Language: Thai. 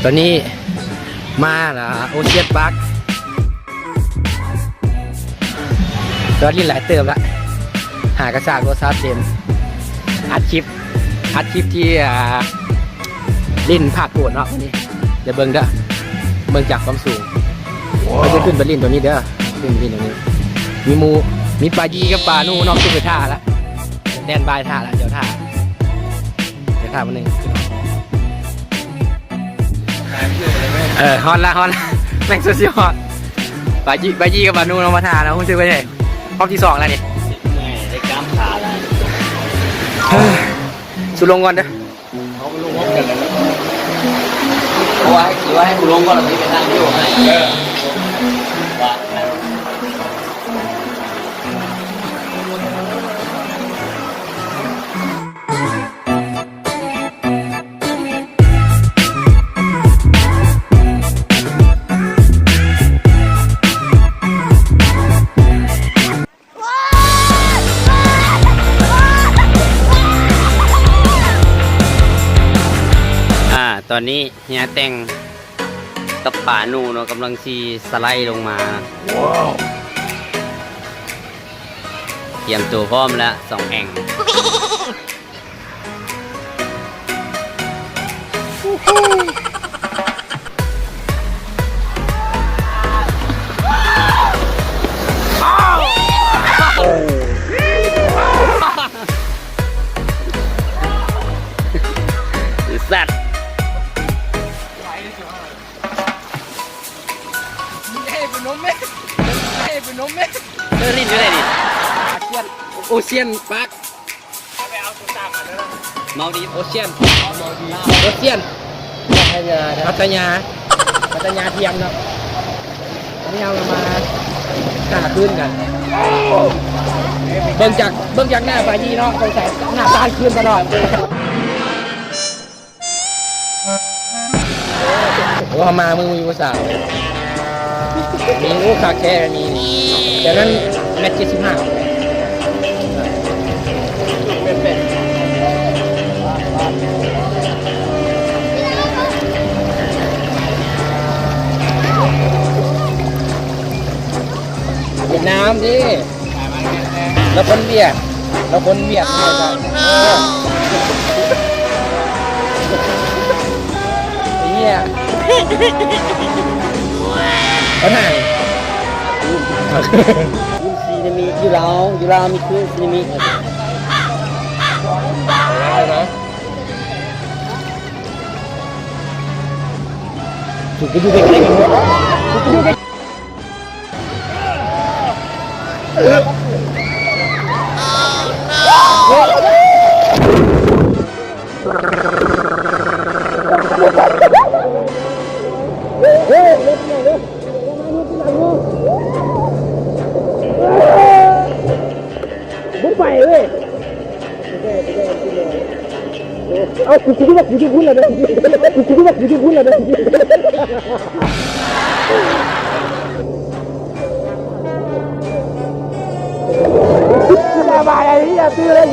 อนนี้มาละโอเชียนพาร์คตอนนี้หลายเติมละหากระชากรถซาเต็มอัดคลิปที่ลิ้นภาคโกดเนาะวันนี้เดี๋ยวเบิ้งเด้อเบิ้งจากความสูงเราจะขึ้นไปลิ้นตัวนี้เด้อขึ้นลิ้นตัวนี้มีปลายีกับปลานูนอกขึ้นไปท่าละแดนบายท่าละเดี๋ยวท่าวันหนึ่งฮอนละแม่งสุดยอดปลายีกับปลานูนอกมาท่าแล้วคุณซื้อไปไหนรอบที่2แล้วนี่ได้กล้ามขาแล้วสุลงก่อนเด้อเขาไปลงพร้อมกันเลยเอาไว้ขี่ไว้ให้กูลงก่อนหรือไปทางที่ผมให้ว่าตอนนี้เฮียแต่งกับป่านูเนาะกำลังซีสไลด์ลงมาว้าวเตรียมตัวพร้อมแล้ว2 แอ่งสัตว์เดินลิ้นอยู่ไหนดิโอเชียนพาร์คไปเอาตัวตามมาเลยเมาดีโอเชียนพัทยาเทียมเนาะนี่เรามาหน้าขึ้นกันเบิ่งจากหน้าปลายีเนาะใส่หน้าตาขึ้นตลอดโอ้มามึงมีภาษามีลูกคาแค่นี้เดี๋ยวนั้นแมตช์75เป็นน้ำดิแล้วคนเบียดเนี่ยเนี่ยเขาถ่ายซีนามิอยู่ลาวมีคลื่นซีนามินะถูกไปดูใกล้ๆกันถูกไปดูใกล้บุกไปเลยเอาคุณคิดว่าคุณจะพูดอะไรคุณคิดว่าคุณจะพูดอะไรระบายอะไรนี่ตื่นเลย